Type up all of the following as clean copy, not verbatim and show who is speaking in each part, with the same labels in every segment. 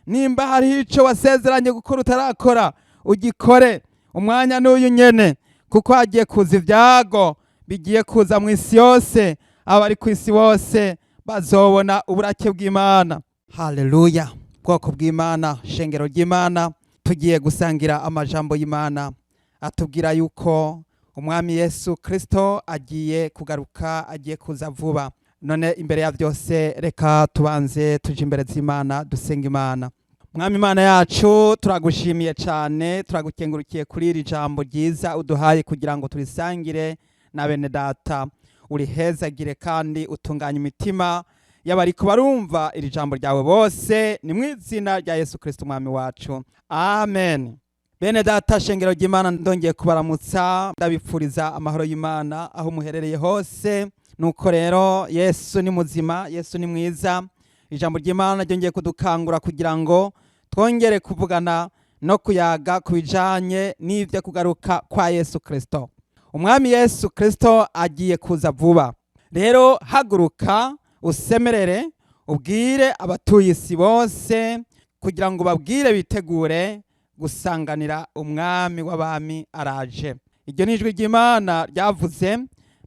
Speaker 1: nimba hari ico wasezeranye gukora utarakora ugikore, umwanya n'uyu nyene, kuko hagiye kuza ivyago bigiye kuza mu isi yose, abari ku isi bose bazobona uburake bw'Imana. Haleluya! Bwoko bw'Imana, shengero ry'Imana, tugiye gusangira amajambo y'Imana atubwira yuko Umwami Yesu Kristo agiye kugaruka, agiye kuza vuba. None imbere ya byose reka tubanze tuje imbere z'Imana dusenga Imana. Mwami Imana yacu, turagushimiye cyane, turagukengurukiye kuri iri jambo ryiza uduhaye kugira ngo turisangire na bene data. Urihezagire kandi utunganya imitima y'abariko barumva iri jambo ryawe bose, ni mu izina rya Yesu Kristo Umwami wacu, amen. Bene data, shengero ry'Imana, ndongeye kubaramutsa, ndabipfuriza amahoro y'Imana aho muherereye hose. Nuko rero Yesu ni muzima, Yesu ni mwiza. Ijambo ry'Imana ryongeye kudukangura kugira ngo twongere kuvugana no kuyaga kubijanye n'ivyo kugaruka kwa Yesu Kristo. Umwami Yesu Kristo agiye kuza vuba. Rero haguruka usemerere, ubwire abatuye isi bose kugira ngo babwire bitegure gusanganira umwami w'abami araje. Iryo ni ijwi ry'Imana ryavuze,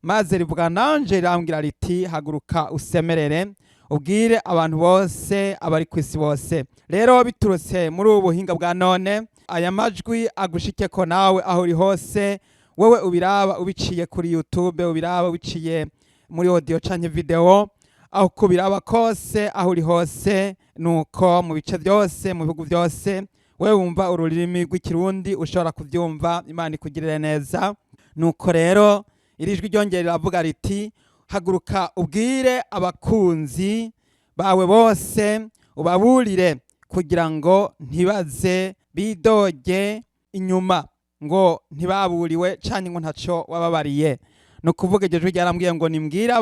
Speaker 1: maze rivuga nanje rirambwira riti haguruka usemerere, ubwire abantu bose abari ku isi bose. Rero biturutse muri ubu buhinga bwa none, aya majwi agushikeko nawe aho uri hose, wewe ubiraba ubiciye kuri YouTube, ubiraba ubiciye muri audio canke video, aho kubiraba kose aho uri hose, nuko mu bice byose, mu bihugu byose, wewe wumva ururimi rw'ikirundi ushobora kuvyumva. Imana ikugirire neza. Nuko rero iri jwi ryongera riravuga riti haguruka ubwire abakunzi bawe bose, ubaburire kugira ngo ntibaze bidoge inyuma ngo ntibaburiwe canke ngo ntaco wababariye. No kuvuga iryo jwi ryarambwiye ngo nimbwire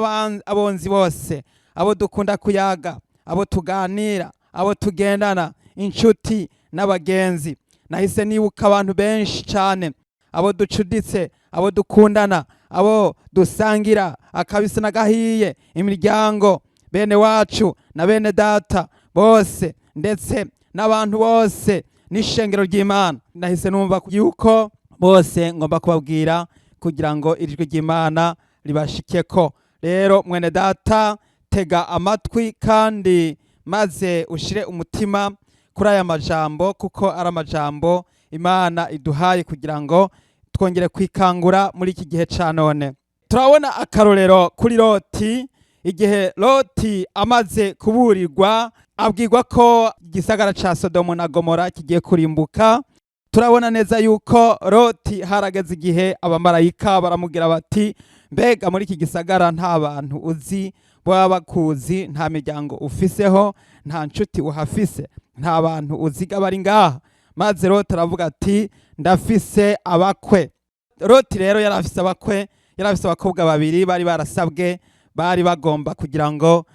Speaker 1: abonzi bose, abo dukunda kuyaga, abo tuganira, abo tugendana, inshuti n'abagenzi. Nahise nibuka abantu benshi cane, abo ducuditse, abo dukundana, abo dusangira akabisi n'agahiye, imiryango, bene wacu na bene data bose, ndetse n'abantu bose n'ishengero ry'Imana. Nahise numva yuko bose ngomba kubabwira kugira ngo ijwi ry'Imana ribashikeko. Rero mwene data, tega amatwi kandi maze ushire umutima kuri aya majambo, kuko ari amajambo Imana iduhaye kugira ngo twongere kwikangura muri iki gihe ca none. Turabona akarorero kuri Loti. Igihe Loti amaze kuburirwa, abwirwa ko igisagara ca Sodomu na Gomora kigiye kurimbuka, turabona neza yuko Loti harageze igihe abamarayika baramubwira bati, mbega muri iki gisagara nta bantu uzi baba bakuzi, nta miryango ufiseho, nta nshuti uhafise, nta bantu uziga bari ngaha? Maze Loti aravuga ati ndafise abakwe. Loti rero yarafise abakwe, yarafise abakobwa babiri bari barasabwe, bari bagomba kugira ngo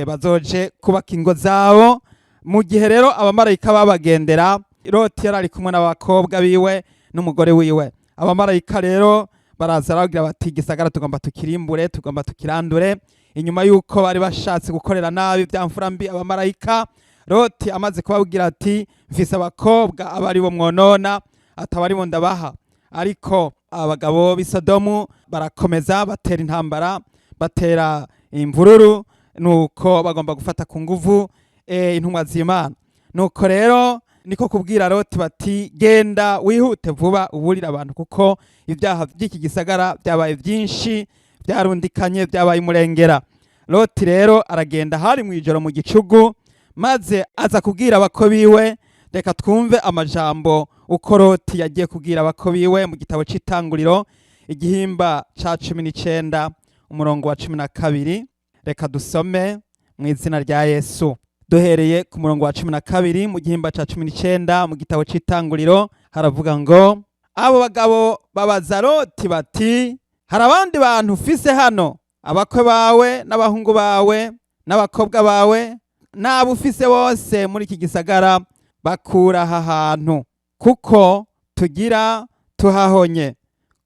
Speaker 1: bazoje kubaka ingo zabo. Mu gihe rero abamarayika babagendera, Loti yarari kumwe n'abakobwa biwe n'umugore wiwe. Abamarayika rero baraza baragira bati igisagara tugomba tukirimbure, tugomba tukirandure. Inyuma yuko bari bashatse gukorera nabi byamfura mbi abamarayika, Loti amaze kubabwira ati mfise abakobwa abari bo mwonona, atabari bo ndabaha. Ariko abagabo b'i Sodomu barakomeza batera intambara, batera imvururu, nuko bagomba gufata ku nguvu intumwa z'Imana. Nuko rero niko kubwira Loti bati genda wihute vuba uburira abantu, kuko ibyaha by'iki gisagara byabaye byinshi, byarundikanye, byabaye umurengera. Loti rero aragenda hari mu ijoro mu gicugu, maze aza kubwira abako biwe. Reka twumve amajambo uko Loti yagiye kubwira abako biwe mu gitabo c'Itanguriro, igihimba ca 19 umurongo wa 12. Reka dusome mu izina rya Yesu, duhereye ku murongo wa 12 mu gihimba ca 19 mu gitabo c'Itanguriro. Haravuga ngo abo bagabo babaza Loti bati, hari abandi bantu ufise hano, abakwe bawe n'abahungu bawe n'abakobwa bawe n'abo ufise bose muri iki gisagara bakura aha hantu, kuko tugira tuhahonye,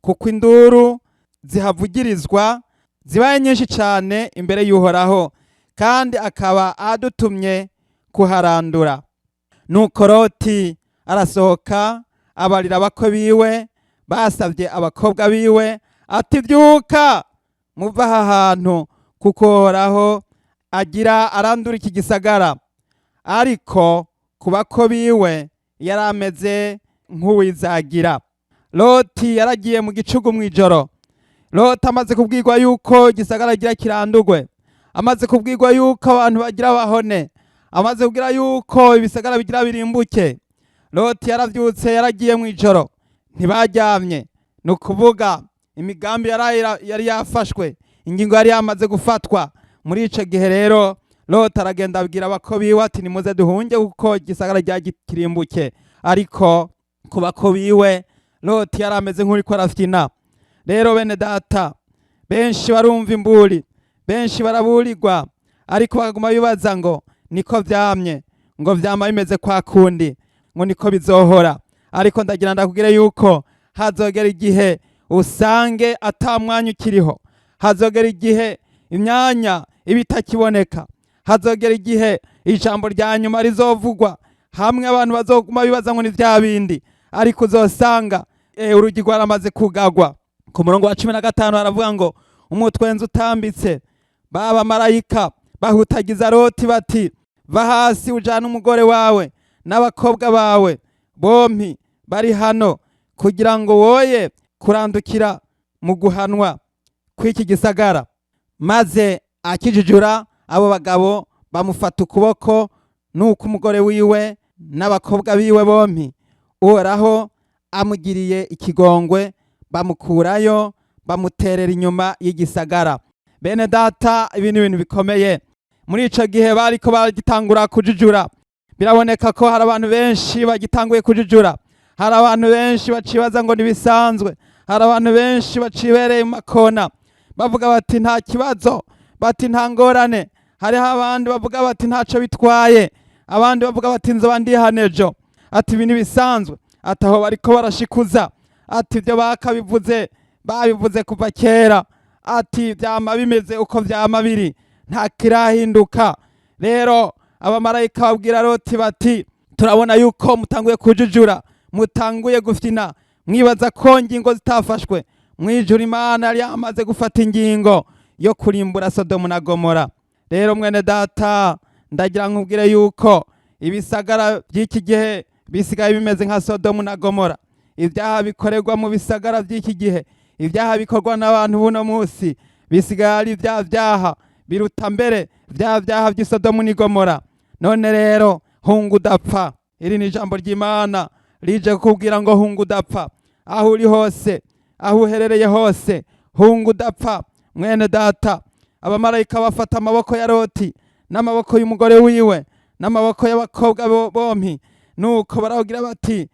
Speaker 1: kuko induru zihavugirizwa zibaye nyinshi cyane imbere y'Uhoraho, kandi akaba adutumye kuharandura. nuko Loti arasohoka abarira abakwe biwe basavye abakobwa biwe ati vyuka muva aha hantu kuko Uhoraho agira arandura iki gisagara. Ariko ku bakwe biwe yari ameze nk'uwizagira. Loti yaragiye mu gicugu mw'ijoro. Loti amaze kubwirwa yuko igisagara gira kirandurwe, amaze kubwirwa yuko abantu bagira bahone, amaze kubwira yuko ibisagara bigira birimbuke, Loti yaravyutse yaragiye mw'ijoro, ntibaryamye. Ni ukuvuga imigambi yari yafashwe, ingingo yari yamaze gufatwa. Muri ico gihe rero Loti aragenda abwira abakwe biwe ati nimuze duhunge kuko igisagara rya kirimbuke. Ariko ku bakwe biwe Loti yari ameze nk'uriko arafyina. Rero bene data, benshi barumva imburi, benshi baraburirwa, ariko baguma bibaza ngo niko vyamye, ngo vyama bimeze kwa kundi, ngo niko bizohora. Ariko ndagira ndakubwire yuko hazogera igihe usange ata mwanya ukiriho, hazogera igihe imyanya ibitakiboneka, hazogera igihe ijambo rya nyuma rizovugwa, hamwe abantu bazoguma bibaza ngo ni vya bindi, ariko uzosanga urugi rwaramaze kugagwa. Ku murongo wa 15 haravuga ngo umutwenzi utambitse baba marayika bahutagiza Loti bati va hasi ujana umugore wawe n'abakobwa bawe bompi bari hano kugira ngo woye kurandukira mu guhanwa kw'iki gisagara. Maze akijijura abo bagabo bamufata ukuboko nuko umugore wiwe n'abakobwa biwe bompi Uhoraho amugiriye ikigongwe, bamukurayo bamuterera inyuma y'igisagara. Bene data, ibi ni ibintu bikomeye. Muri ico gihe bariko bagitangura kujijura, biraboneka ko hari abantu benshi bagitanguye kujijura, hari abantu benshi bacibaza ngo nibisanzwe, hari abantu benshi bacibereye mu makona bavuga bati nta kibazo, bati nta ngorane. Hariho abandi bavuga bati ntaco bitwaye, abandi bavuga bati nzoba ndihanejo, ati ibi nibisanzwe, ati aho bariko barashikuza, ati ivyo bakabivuze babivuze kuva kera, ati vyama bimeze uko vyama biri, nta kirahinduka. Rero abamarayika babwira Loti bati turabona yuko mutanguye kujujura, mutanguye gufyina, mwibaza ko ingingo zitafashwe mwijuru. Imana yari yamaze gufata ingingo yo kurimbura Sodomu na Gomora. Rero mwene data, ndagira nkubwire yuko ibisagara by'iki gihe bisigaye bimeze nka Sodomu na Gomora. Ibyaha bikorerwa mu bisagara by'iki gihe, ibyaha bikorwa n'abantu buno munsi, bisigaye ari vyaha biruta mbere vyaha by'i Sodomu ni Gomora. None rero hunga udapfa. Iri ni ijambo ry'Imana rije kukubwira ngo hunga udapfa. Aho uri hose, aho uherereye hose, hunga udapfa. Mwene data, abamarayika bafata amaboko ya Loti n'amaboko y'umugore wiwe n'amaboko y'abakobwa bompi, nuko baravugira bati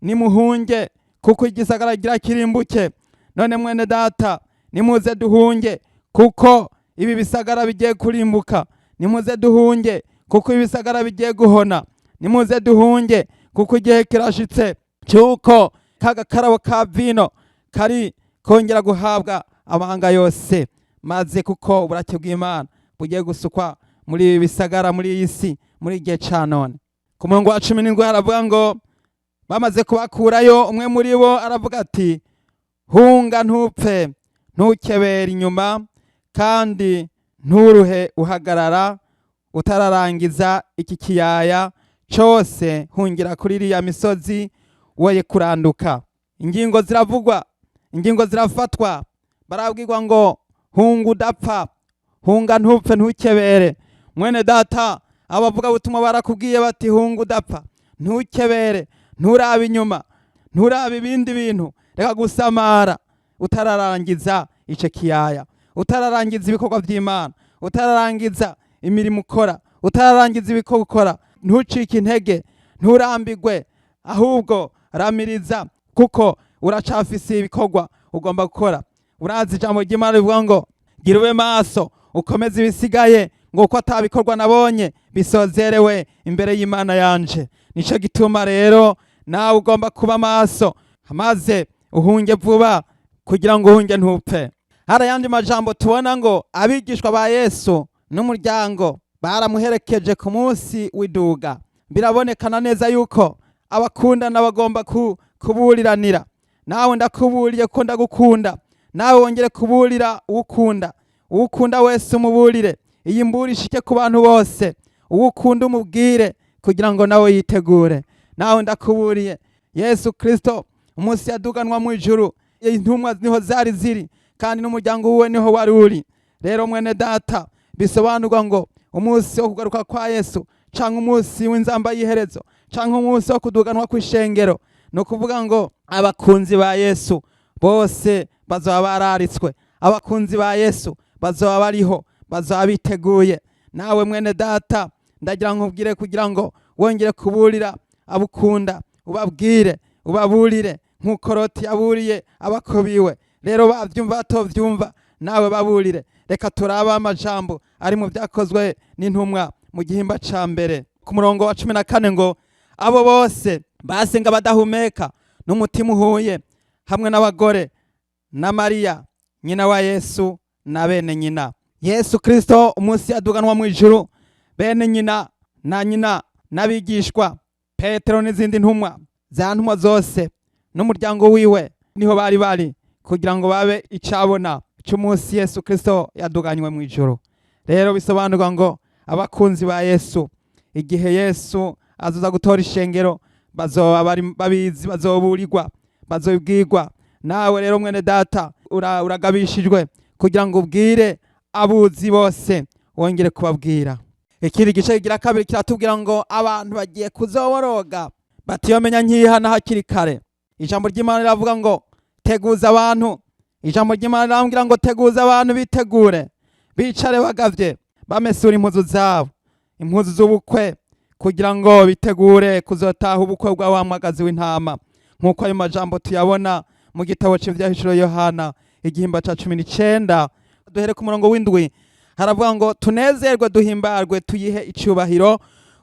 Speaker 1: nimuhunge kuko igisagara gira kirimbuke. None mwene data, nimuze duhunge kuko ibi bisagara bigiye kurimbuka. Nimuze duhunge kuko ibisagara bigiye guhona. Nimuze duhunge kuko igihe kirashitse cyuko kagakarabo ka vino kari kongera guhabwa amahanga yose, maze kuko uburake bw'Imana bugiye gusukwa muri ibi bisagara, muri iyi si, muri igihe ca none. Ku murongo wa 17 haravuga ngo bamaze kubakurayo, umwe muri bo aravuga ati hunga ntupfe, ntukebera inyuma, kandi nturuhe uhagarara utararangiza iki kiyaya cyose, hungira kuri iriya misozi woye kuranduka. Ingingo ziravugwa, ingingo zirafatwa, barabwirwa ngo hunga udapfa, hunga ntupfe, ntukebere. Mwene data, abavuga butumwa barakubwiye bati hunga udapfa, ntukebere, nturabe inyuma, nturabe ibindi bintu, reka gusamara utararangiza ico kiyaya, utararangiza ibikorwa vy'Imana, utararangiza imirimo ukora, utararangiza ibikorwa ukora. Ntucike intege, nturambigwe, ahubwo ramiriza kuko uracafise ibikorwa ugomba gukora. Urazi ijambo ry'Imana rivuga ngo gira ube maso ukomeze ibisigaye, ngo uko atabikorwa nabonye bisozerewe imbere y'Imana yanje. Nico gituma rero nawe ugomba kuba maso, maze uhunge vuba kugira ngo uhunge ntupfe. Hari ayandi majambo tubona ngo abigishwa ba Yesu n'umuryango baramuherekeje ku munsi w'iduga. birabonekana neza yuko abakundana bagomba kuburiranira. Nawe ndakuburiye ko ndagukunda, nawe wongere kuburira uwukunda wese umuburire. Iyi mburi ishike ku bantu bose, uwukunda umubwire kugira ngo nawe yitegure. Nawe ndakuburiye Yesu Kristo umusi yaduganwa mu ijuru, intumwa niho zari ziri kandi n'umuryango wiwe niho wari uri. Rero mwene data, bisobanurwa ngo umusi wo kugaruka kwa Yesu canke umusi w'inzamba y'iherezo canke umusi wo kuduganwa kw'ishengero, no kuvuga ngo abakunzi ba Yesu bose bazoba bararitswe. Abakunzi ba Yesu bazoba bariho, bazoba biteguye. Nawe mwene data, ndagira nkubwire kugira ngo wongere kuburira abukunda, ubabwire ubaburire nk'uko Loti yaburiye abakobiwe. Rero bavyumva batovyumva, nawe baburire. Reka turaba amajambo ari mu Vyakozwe n'Intumwa mu gihimba ca mbere ku murongo wa 14 ngo abo bose basenga badahumeka n'umutima uhuye, hamwe n'abagore na Mariya nyina wa Yesu na bene nyina. Yesu Kristo umusi yaduganwa mu ijuru, bene nyina na nyina n'abigishwa, Petero n'izindi ntumwa za ntumwa zose n'umuryango wiwe niho bari kugira ngo babe icabona cy'umunsi Yesu Kristo yaduganywe mu ijuru. Rero bisobanurwa ngo abakunzi ba Yesu, igihe Yesu azoza gutora ishengero, bazoba babizi, bazoburirwa, bazobwirwa. Nawe rero mwene data, uragabishijwe kugira ngo ubwire abuzi bose, wongere kubabwira. Ikindi gice kigira kabiri kiratubwira ngo abantu bagiye kuzoboroga batiyomenya nkihana hakiri kare. Ijambo ry'Imana riravuga ngo teguza abantu. Ijambo ry'Imana rirambwira ngo teguza abantu bitegure, bicare bagavye, bamesura impuzu zabo, impuzu z'ubukwe, kugira ngo bitegure kuzotaha ubukwe bwa wa mwagazi w'intama. Nk'uko ayo majambo tuyabona mu gitabo c'Ivyahishuro Yohana igihimba ca 19, duhere ku murongo w'indwi. Haravuga ngo tunezerwe duhimbarwe tuyihe icubahiro,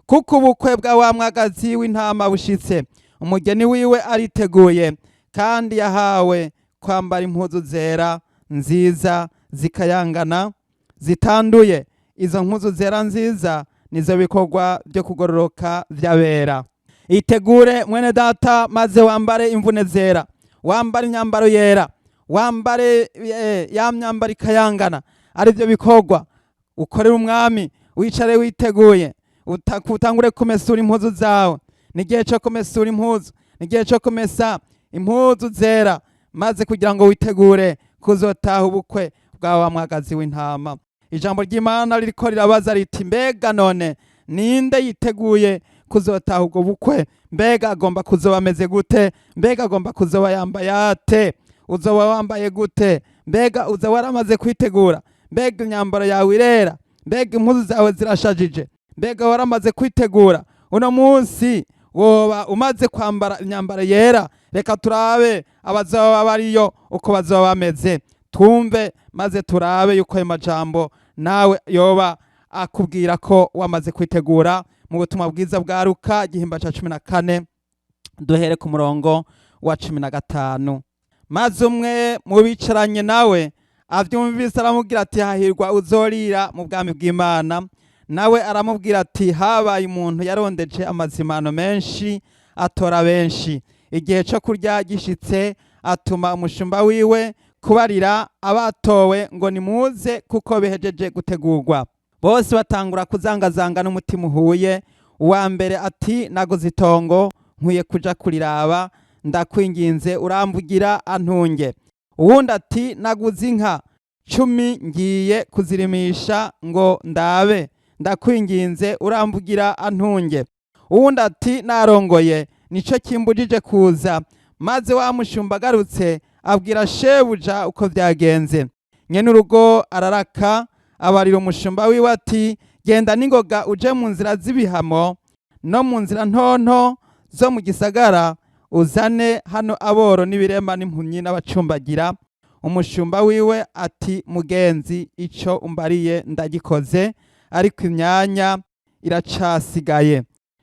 Speaker 1: kuko ubukwe bwa wa mwagazi w'intama bushitse, umugeni wiwe ariteguye, kandi yahawe kwambara impuzu zera nziza zikayangana zitanduye. Izo mpuzu zera nziza nizo bikorwa byo kugororoka vy'abera. Itegure mwene data, maze wambare imvune zera, wambare imyambaro yera, wambare ya myambaro ikayangana, ari byo bikorwa. Ukorere Umwami, wicare witeguye, utangure kumesura impuzu zawe. Nigihe cyo kumesura impuzu, nigihe cyo kumesa impuzu zera, maze kugira ngo witegure kuzotaha ubukwe bwa wa mwagazi w'intama. Ijambo ry'Imana ririko rirabaza riti, mbega none ninde yiteguye kuzotaha ubwo bukwe? Mbega agomba kuzoba ameze gute? Mbega agomba kuzoba yambaye ate? Uzoba wambaye gute? Mbega uza waramaze kwitegura? Mbega imyambaro yawe irera? Mbega impuzu zawe zirashajije? Mbega waramaze kwitegura? Uno munsi woba umaze kwambara imyambaro yera? Reka turabe abazoba bariyo uko bazoba bameze, twumve maze turabe yuko ayo majambo nawe yoba akubwira ko wamaze kwitegura. Mu butumwa bwiza bwa Luka igihimba ca 14, duhere ku murongo wa 15. Maze umwe mu bicaranye nawe avyumvise aramubwira ati, hahirwa uzorira mu bwami bw'Imana. Nawe aramubwira ati, habaye umuntu yarondeje amazimano menshi atora benshi. Igihe cyo kurya gishitse, atuma umushumba wiwe kubarira abatowe ngo nimuze kuko bihejeje gutegurwa. Bose batangura kuzangazanga n'umutima uhuye. Uwa mbere ati, naguze itongo nkwiye kuja kuriraba, ndakwinginze uramvugira antunge. Uwundi ati, naguze inka 10 ngiye kuzirimisha ngo ndabe, ndakwinginze uramvugira antunge. Uwundi ati, narongoye nico kimbujije kuza. Maze wa mushumba agarutse abwira shebuja uko vyagenze. Nyene urugo araraka, abarira umushumba wiwe ati, genda ningoga uje mu nzira z'ibihamo no mu nzira ntonto zo mu gisagara, uzane hano aboro n'ibirema n'impumyi n'abacumbagira. Umushumba wiwe ati, mugenzi, ico umbariye ndagikoze, ariko imyanya iracasigaye.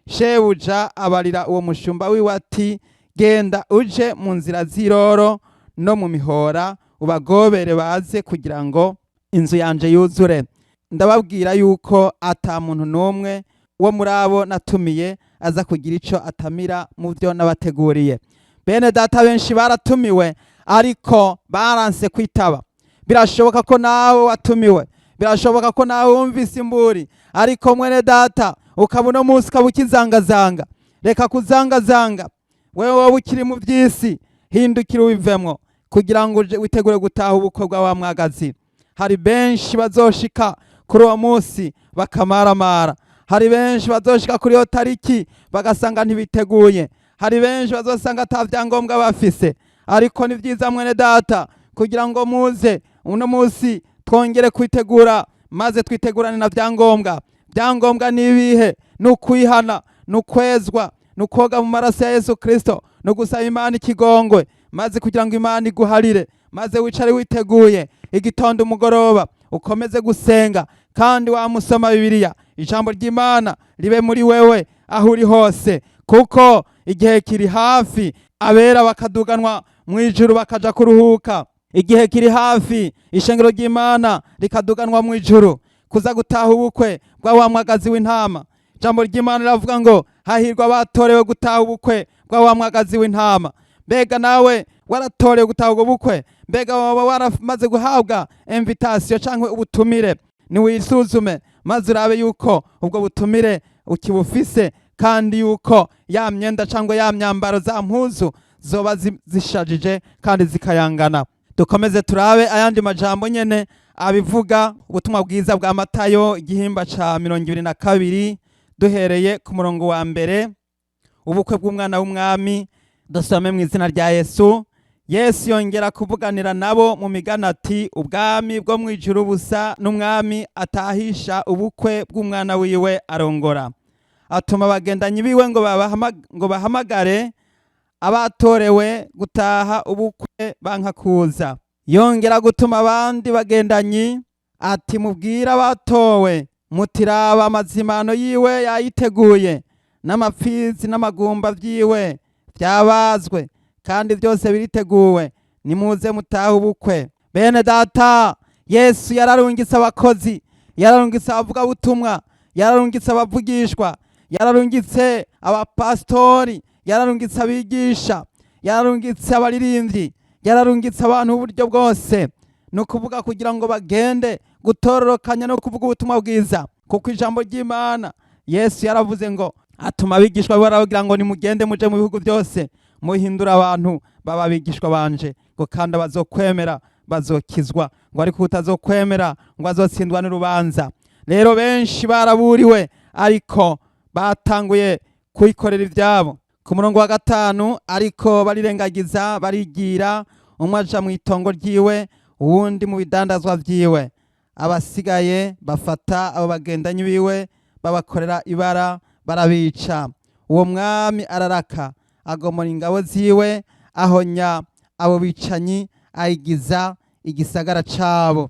Speaker 1: Shebuja abarira uwo mushumba wiwe ati, genda uje mu nzira z'iroro no mu mihora, ubagobere baze kugira ngo inzu yanje yuzure. Ndababwira yuko ata muntu n'umwe wo muri abo natumiye aza kugira ico atamira mu vyo nabateguriye. Bene data benshi baratumiwe ariko baranse kwitaba. Birashoboka ko nawe watumiwe, birashoboka ko nawe wumvise imburi, ariko mwene data ukabona umunsi ukaba ukizangazanga. Reka kuzangazanga, wewe wowe ukiri mu vy'isi, hindukira ubivemwo kugira ngo witegure gutaha ubukwe bwa wa mwagazi. Hari benshi bazoshika kuri uwo munsi bakamaramara, hari benshi bazoshika kuri iyo tariki bagasanga ntibiteguye, hari benshi bazosanga ata vyangombwa bafise. Ariko ni vyiza mwene data kugira ngo muze uno munsi twongere kwitegura, maze twitegurane na vyangombwa. Vyangombwa ni ibihe? Ni ukwihana, ni ukwezwa, ni ukwoga mu maraso ya Yesu Kristo, no gusaba Imana ikigongwe, maze kugira ngo Imana iguharire, maze wicare witeguye igitondo umugoroba ukomeze gusenga, kandi wamusoma Bibiliya, ijambo ry'Imana ribe muri wewe aho uri hose, kuko igihe kiri hafi abera bakaduganwa mu ijuru bakaja kuruhuka. Igihe kiri hafi ishengero ry'Imana rikaduganwa mu ijuru kuza gutaha ubukwe bwa wa mwagazi w'intama. Ijambo ry'Imana riravuga ngo hahirwa abatorewe gutaha ubukwe bwa wa mwagazi w'intama. Mbega nawe waratorewe gutaha ubwo bukwe? Mbega waba waramaze guhabwa invitation canke ubutumire? Ni wisuzume maze urabe yuko ubwo butumire ukibufise, kandi yuko ya myenda cyangwa ya myambaro za mpuzu zoba zishajije kandi zikayangana. Dukomeze turabe ayandi majambo nyene abivuga ubutumwa bwiza bwa Matayo igihimba ca 22 duhereye ku murongo wa mbere. Ubukwe bw'umwana w'umwami, dusome mu izina rya Yesu. Yesu yongera kuvuganira nabo mu migani ati, ubwami bwo mu ijuru busa n'umwami atahisha ubukwe bw'umwana wiwe arongora. Atuma abagendanyi biwe ngo bahamagare abatorewe gutaha ubukwe banka kuza. Yongera gutuma abandi bagendanyi ati, mubwira abatowe mutiraba amazimano yiwe yayiteguye, n'amapfizi n'amagumba vyiwe vyabazwe, kandi byose biriteguwe, nimuze mutaha ubukwe. Bene data, Yesu yararungitse abakozi, yararungitse abavugabutumwa, yararungitse abavugishwa, yararungitse abapastori, yararungitse abigisha, yararungitse abaririmbyi, yararungitse abantu uburyo bwose. No kuvuga kugira ngo bagende gutororokanya no kuvuga ubutumwa bwiza, kuko ijambo ry'Imana Yesu yaravuze ngo atuma abigishwa baravugira ngo nimugende muje mu bihugu byose muhindura abantu baba abigishwa banje, ngo kandi abazokwemera bazokizwa, ngo ariko utazokwemera ngo azotsindwa n'urubanza. Rero benshi baraburiwe ariko batanguye kuyikorera ivyabo. Ku murongo wa 5, ariko barirengagiza barigira, umwe aja mu itongo ryiwe, uwundi mu bidandazwa vyiwe. Abasigaye bafata abo bagendanyi biwe babakorera ibara, barabica. Uwo mwami araraka, agomora ingabo ziwe, ahonya abo bicanyi, ayigiza igisagara cabo.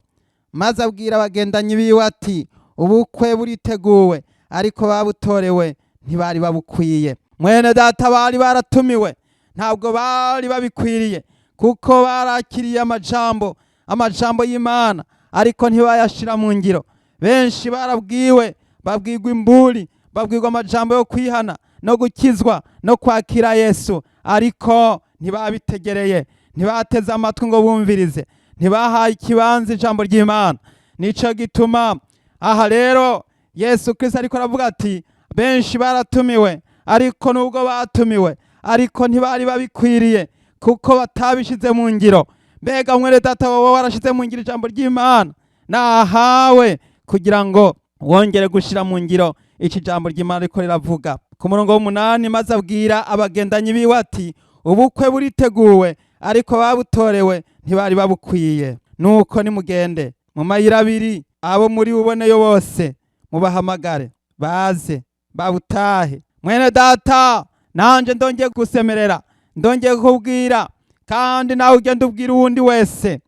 Speaker 1: Maze abwira abagendanyi biwe ati, ubukwe buriteguwe, ariko babutorewe ntibari babukwiye. Mwene data, bari baratumiwe, ntabwo bari babikwiriye, kuko barakiriye amajambo y'Imana, ariko ntibayashira mu ngiro. Benshi barabwiwe, babwirwa imburi, babwirwa amajambo yo kwihana no gukizwa no kwakira Yesu, ariko ntibabitegereye, ntibateze amatwi ngo bumvirize, ntibahaye ikibanza ijambo ry'Imana. Nico gituma aha rero Yesu Kristo ariko aravuga ati, benshi baratumiwe, ariko nubwo batumiwe, ariko ntibari babikwiriye, kuko batabishize mu ngiro. Mbega mwene data, wowe warashize mu ngiro ijambo ry'Imana? Nahawe kugira ngo wongere gushira mu ngiro iki jambo ry'Imana riko riravuga. Ku murongo w'8, maze abwira abagendanyi biwe ati, ubukwe buriteguwe, ariko babutorewe ntibari babukwiye. Nuko nimugende mu mayira abiri, abo muri buboneyo bose mubahamagare baze babutahe. Mwene data, nanje ndongeye gusemerera, ndongeye kubwira, kandi nawe ugenda ubwira uwundi wese,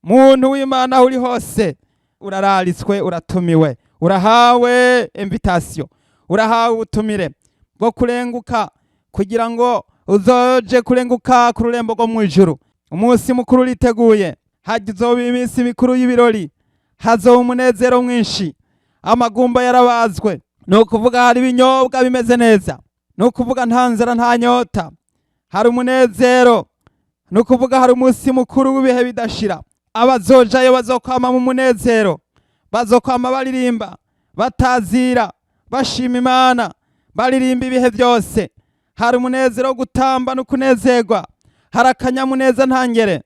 Speaker 1: muntu w'Imana uri hose, urararitswe, uratumiwe, urahawe invitation, urahawe ubutumire bwo kurenguka kugira ngo uzoje kurenguka ku rurembo rwo mu ijuru. Umunsi mukuru uriteguye, hazoba iminsi mikuru y'ibirori, hazoba umunezero mwinshi, amagumba yarabazwe, no kuvuga hari ibinyobwa bimeze neza, nukuvuga nta nzara nta nyota, hari umunezero, nukuvuga hari umusi mukuru w'ibihe bidashira. Abazojayo bazokwama mu munezero, bazokwama baririmba, batazira, bashima Imana, baririmba ibihe byose. Hari umunezero wo gutamba no kunezerwa, hari akanyamuneza ntangere.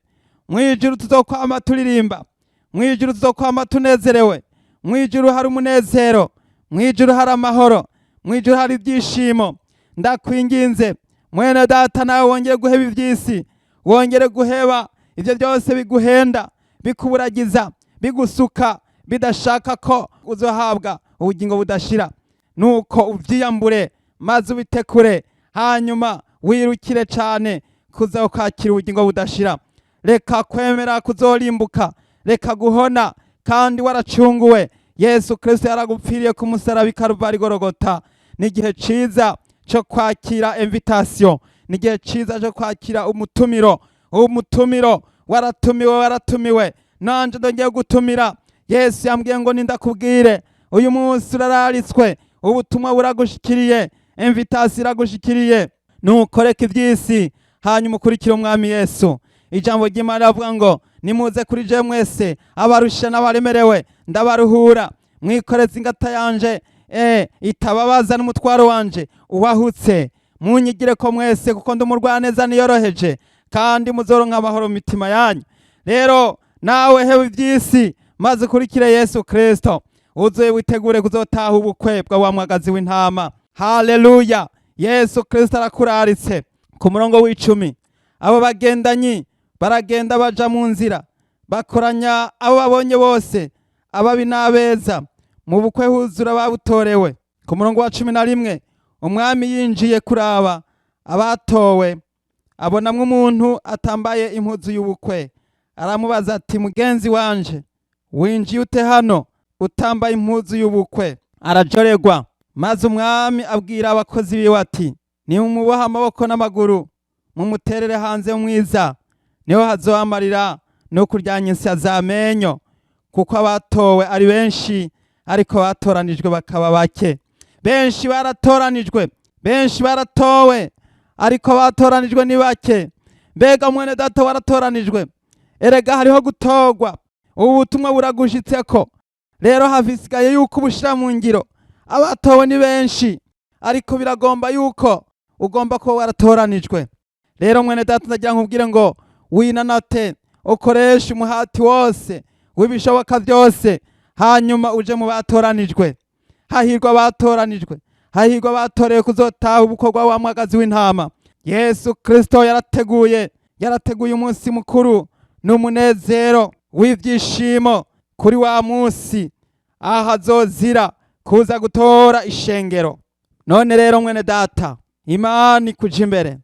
Speaker 1: Mwijuru tuzokwama turirimba, mwijuru tuzokwama tunezerewe, mwijuru hari umunezero, mwijuru hari amahoro, mwijuru hari ibyishimo. Ndakwinginze mwene data, nawe wongere guheba iby'isi, wongere guheba ibyo byose biguhenda, bikuburagiza, bigusuka, bidashaka ko uzohabwa ubugingo budashira. Nuko uvyiyambure maze ubitekure, hanyuma wirukire cane kuza kwakira ubugingo budashira. Reka kwemera kuzorimbuka, reka guhona, kandi waracunguwe. Yesu Kristo yaragupfiriye ku musaraba i Karuvali Gologota. Ni igihe ciza cyo kwakira invitation, ni igihe ciza cyo kwakira umutumiro. Umutumiro waratumiwe, nanje ndongeye gutumira. Yesu yambwiye ngo nindakubwire, uyu munsi urararitswe, ubutumwa buragushikiriye, invitation iragushikiriye. Nukoreka iby'isi, hanyuma ukurikire Umwami Yesu. Ijambo ry'Imana rivuga ngo nimuze kuri je mwese abarusha n'abaremerewe, ndabaruhura. Mwikoreze ingata yanje, itababaza n'umutwaro wanje ubahutse. Munyigire ko mwese, kuko ndi umurwaneza niyoroheje, kandi muzoronka amahoro mu mitima yanyu. Rero nawe hewe iby'isi, maze ukurikire Yesu Kristo, uzoye witegure kuzotaha ubukwe bwa wa mwagazi w'intama. Haleluya! Yesu Kristo arakuraritse. Ku murongo w'10, abo bagendanyi baragenda baja mu nzira, bakoranya abo babonye bose, ababi n'abeza, mu bukwe huzura babutorewe. Ku murongo wa 11, umwami yinjiye kuraba abatowe, abonamwe umuntu atambaye impuzu y'ubukwe. Aramubaza ati, mugenzi wanje, winjiye ute hano utambaye impuzu y'ubukwe? Arajoregwa. Maze umwami abwira abakozi biwe ati, nimumuboha amaboko n'amaguru, mumuterere hanze mwiza, niho hazohamarira no kuryanya insya z'amenyo, kuko abatowe ari benshi, ariko batoranijwe bakaba bake. Benshi baratoranijwe, benshi baratowe, ariko batoranijwe ni bake. Mbega mwene data, waratoranijwe? Erega hariho gutorwa, ubu butumwa buragushitseko. Rero havisigaye yuko ubushira mu ngiro. Abatowe ni benshi, ariko biragomba yuko ugomba kuba waratoranijwe. Rero mwene data, ndagira nkubwire ngo winanate, ukoreshe umuhati wose w'ibishoboka byose, hanyuma uje mu batoranijwe. Hahirwa abatoranijwe, hahirwa abatorewe kuzotaha ubukorwa wa mwagazi w'intama. Yesu Kristo yarateguye umunsi mukuru n'umunezero w'ibyishimo kuri wa munsi, aho azozira kuza gutora ishengero. None rero mwene data, Imana ikuja imbere,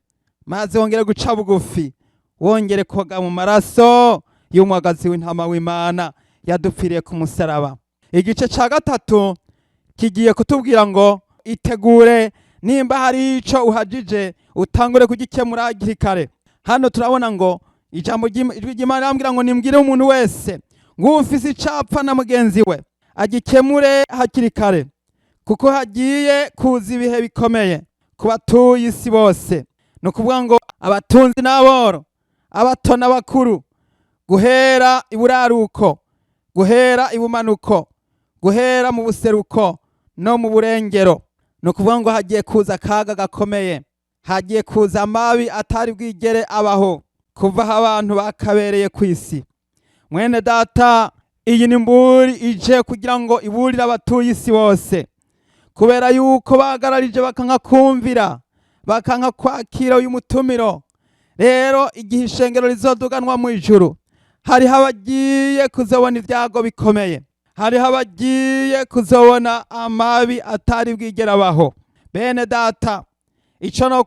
Speaker 1: maze wongere guca bugufi, wongere koga mu maraso y'umwagazi w'intama w'Imana yadupfiriye ku musaraba. Igice ca 3 kigiye kutubwira ngo itegure, nimba hari ico uhajije utangure kugikemura hakiri kare. Hano turabona ngo ijambo ry'Imana rambwira ngo nimbwire umuntu wese ngo ufise icapfa na mugenzi we agikemure hakiri kare, kuko hagiye kuza ibihe bikomeye ku batuye isi bose. No kuvuga ngo abatunzi n'aboro, abato n'abakuru, guhera iburaruko, guhera ibumanuko, guhera mu buseruko no mu burengero. No kuvuga ngo hagiye kuza akaga gakomeye, hagiye kuza amabi atari bwigere abaho kuva aho abantu bakabereye ku isi. Mwene data, iyi ni mburi ije kugira ngo iburire abatuye isi bose, kubera yuko bagararije bakanka kumvira, bakanka kwakira uyu mutumiro. Rero igihe ishengero rizoduganwa mu ijuru, hariho abagiye kuzobona ibyago bikomeye, hariho abagiye kuzobona amabi atari bwigera abaho. Bene data, ico no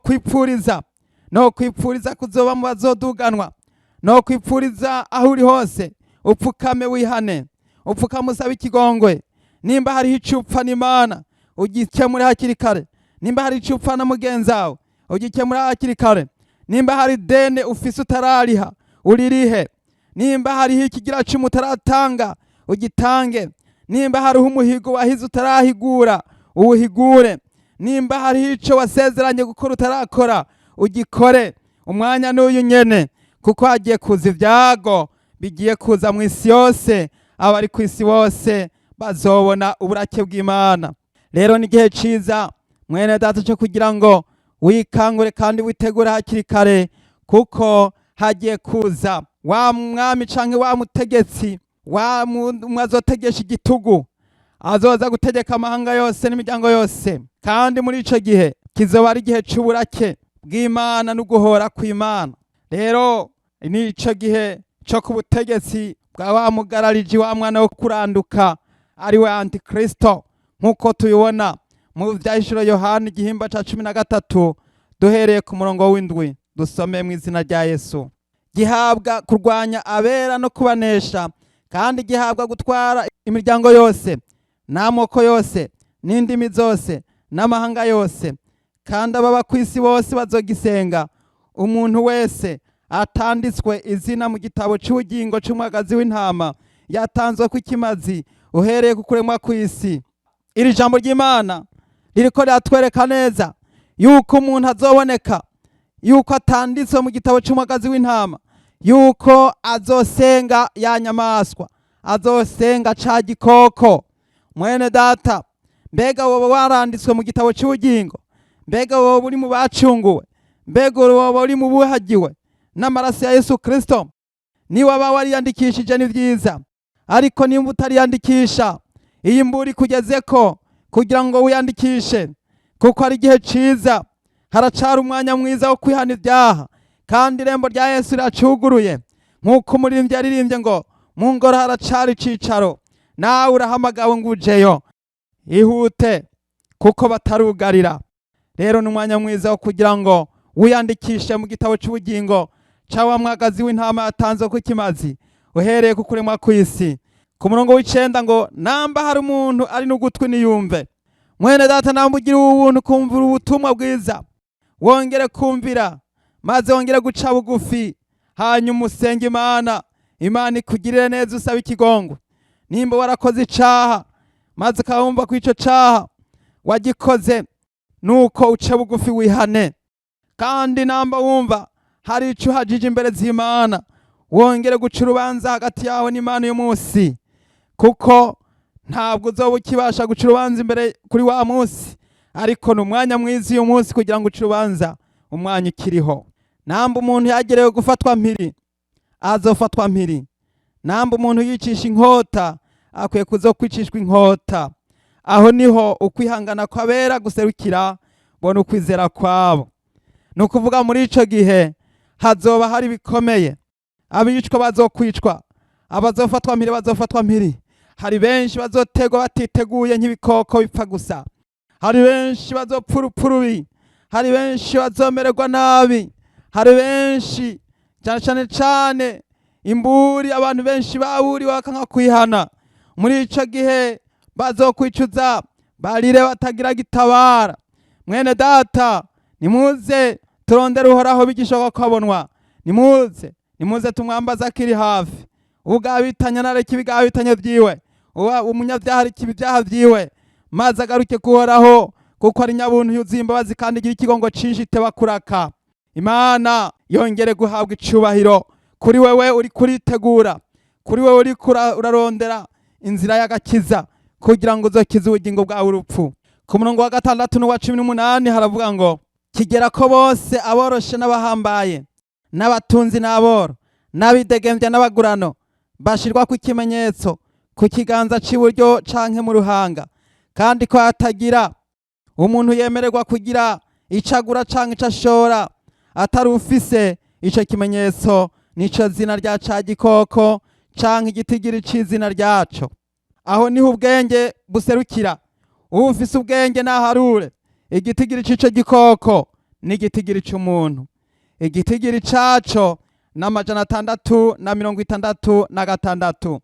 Speaker 1: kwipfuriza kuzoba mu bazoduganwa, no kwipfuriza aho uri hose upfukame wihane, upfukame usabe ikigongwe. Nimba hariho icupfa n'Imana, ugikemure hakiri kare. Nimba hari icupfa na mugenzi wawe, ugikemure hakiri kare. Nimba hari dene ufise utarariha, uririhe. Nimba hariho ikigira cumi utaratanga, ugitange. Nimba hariho umuhigo wahize utarahigura, uwuhigure. nimba hariho ico wasezeranye gukora utarakora ugikore, umwanya n'uyu nyene, kuko hagiye kuza ibyago bigiye kuza mu isi yose, abari ku isi bose bazobona uburake bw'Imana. Rero ni igihe ciza mwene data cyo kugira ngo wikangure kandi witegure hakiri kare, kuko hagiye kuza wa mwami canke wa mutegetsi wa mwazotegesha igitugu, azoza gutegeka amahanga yose n'imiryango yose. Kandi muri ico gihe kizoba ari igihe c'uburake bw'Imana no guhora kw'Imana. Rero ni ico gihe co ku butegetsi bwa wa mugarariji wa mwana wo kuranduka ari we antikristo, nk'uko tubibona mu vyahishuro Yohana igihimba ca 13 duhereye ku murongo w'indwi. Dusome mu izina rya Yesu. Gihabwa kurwanya abera no kubanesha, kandi gihabwa gutwara imiryango yose n'amoko yose n'indimi zose n'amahanga yose, kandi ababa ku isi bose bazogisenga. Umuntu wese atanditswe izina mu gitabo c'ubugingo c'umwagazi w'intama yatanzwe ku ikimazi uhereye ku kuremwa kw'isi. Iri jambo ry'Imana ririko riratwereka neza yuko umuntu azoboneka, yuko atanditswe mu gitabo c'umwagazi w'intama, yuko azosenga ya nyamaswa, azosenga ca gikoko. Mwene data, mbega woba waranditswe mu gitabo c'ubugingo? Mbega woba uri mu bacunguwe? Mbega woba uri mu buhagiwe n'amaraso ya Yesu Kristo? Niba waba wariyandikishije ni vyiza, ariko nimba utariyandikisha, iyi mburi kugezeko kugira ngo wiyandikishe, kuko ari igihe ciza. Haracari umwanya mwiza wo kwihana ibyaha, kandi irembo rya Yesu riracuguruye. Nk'uko umuririmbyi yaririmbye ngo mu ngoro haracari icicaro, nawe urahamagawe ngo ujeyo. Ihute, kuko batarugarira. Rero ni umwanya mwiza wo kugira ngo wiyandikishe mu gitabo c'ubugingo ca wa mwagazi w'intama yatanzwe ku ikimazi uhereye ku kuremwa kw'isi. Ku murongo w'icenda ngo namba hari umuntu ari n'ugutwi niyumve. Mwene data, namba ugira ubuntu kumvira ubutumwa bwiza, wongere kumvira, maze wongere guca bugufi, hanyuma usenge Imana. Imana ikugirire neza, usaba ikigongo. Nimba warakoze icaha, maze ukabumva ko ico caha wagikoze, nuko uce bugufi wihane. Kandi namba wumva hari ico uhajije imbere z'Imana, wongere guca urubanza hagati yawe n'Imana uyu munsi, kuko ntabwo uzoba ukibasha guca urubanza imbere kuri wa munsi, ariko ni umwanya mwiza uyu munsi kugira ngo uce urubanza, umwanya ukiriho. Namba umuntu yagerewe gufatwa mpiri, azofatwa mpiri. Namba umuntu yicisha inkota, akwiye kuzokwicishwa inkota. Aho niho ukwihangana kw'abera guserukira bona ukwizera kwabo. Ni ukuvuga muri ico gihe hazoba hari bikomeye. Abicwa bazokwicwa, abazofatwa mpiri bazofatwa mpiri. Hari benshi bazotegwa batiteguye nk'ibikoko bipfa gusa. Hari benshi bazopfurupurubi, hari benshi bazomererwa nabi, hari benshi cane imburi, abantu benshi baburi bakanka kwihana. Muri ico gihe bazokwicuza, barire batagira gitabara. Mwene data, nimuze turondere Uhoraho bigishoboka kwabonwa. Nimuze tumwambaza akiri hafi. Ugabitanya nareke ibigabitanya vyiwe, umunyavyaha areke ibivyaha vyiwe, maze agaruke kuhoraho, kuko ari nyabuntu yuzuye imbabazi kandi igira ikigongo cinshi iteba kuraka. Imana yongere guhabwa icubahiro kuri wewe uri kuritegura, kuri wewe uri urarondera inzira y'agakiza kugira ngo uzokize ubugingo bwawe urupfu. Ku murongo wa 6 n'uwa 18 haravuga ngo kigera ko bose aboroshe n'abahambaye n'abatunzi n'aboro n'abidegemvya n'abagurano bashirwa ku ikimenyetso ku kiganza c'iburyo canke mu ruhanga, kandi ko hatagira umuntu yemererwa kugira icagura canke icashora atari ufise ico kimenyetso nico zina rya ca gikoko canke igitigiri c'izina ryaco. Aho niho ubwenge buserukira. Ufise ubwenge naharure igitigiri c'ico gikoko n'igitigiri c'umuntu. Igitigiri caco n'666.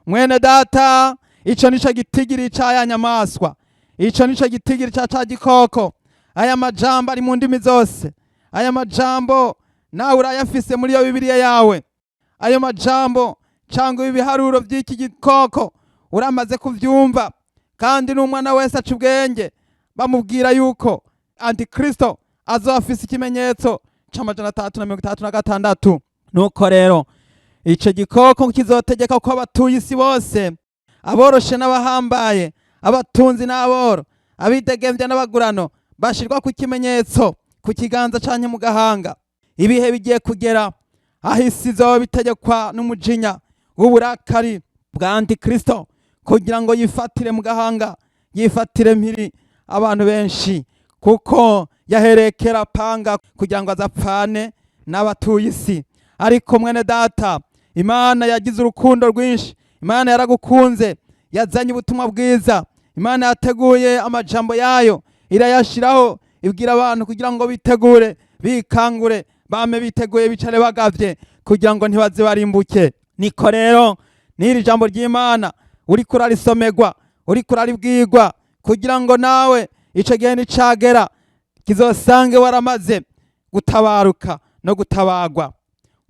Speaker 1: Mwene data, ico nico gitigiri c'aya nyamaswa, ico nico gitigiri ca gikoko. Aya majambo ari mu ndimi zose. Aya majambo nawe urayafise muri yo Bibiliya yawe. Ayo majambo cyangwa ibiharuro by'iki gikoko uramaze kuvyumva, kandi n'umwana wese aca ubwenge bamubwira yuko antikristo azoba afise ikimenyetso c'amajana 336. Nuko rero ico gikoko kizotegeka ko abatuye isi bose, aboroshe n'abahambaye, abatunzi n'aboro, abidegemvya n'abagurano bashirwa ku kimenyetso ku kiganza canke mu gahanga. Ibihe bigiye kugera aho isi izoba bitegekwa n'umujinya w'uburakari bwa antikristo kugira ngo yifatire mu gahanga, yifatire mpiri abantu benshi, kuko yaherekera panga kugira ngo azapfane n'abatuye isi. Ariko mwene data, Imana yagize urukundo rwinshi, Imana yaragukunze, yazanye ubutumwa bwiza, Imana yateguye amajambo yayo, irayashiraho, ibwira abantu kugira ngo bitegure, bikangure, bame biteguye, bicare bagavye kugira ngo ntibaze barimbuke. Niko rero n'iri jambo ry'Imana uriko urarisomerwa, uriko uraribwirwa, kugira ngo nawe ico gihe nicagera kizosange waramaze gutabaruka no gutabagwa.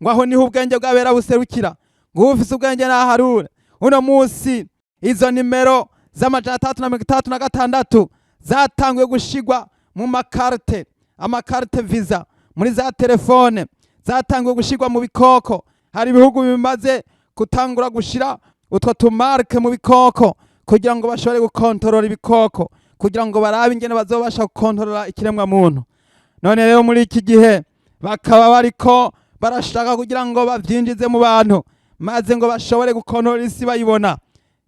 Speaker 1: Ngo aho niho ubwenge bw'abera buserukira, ngo ufise ubwenge naharure. Uno musi izo nimero z'amajana 336 zatanguye gushigwa mu makarte, amakarte visa, muri za telefone, zatanguye gushigwa mu bikoko. Hari ibihugu bimaze gutangura gushira utwo tumarke mu bikoko kugira ngo bashobore gukontorora ibikoko, kugira ngo barabe ingene bazobasha gukontorora ikiremwa muntu. None rero muri iki gihe bakaba bariko barashaka kugira ngo bavyinjize mu bantu, maze ngo bashobore gukontorora isi bayibona.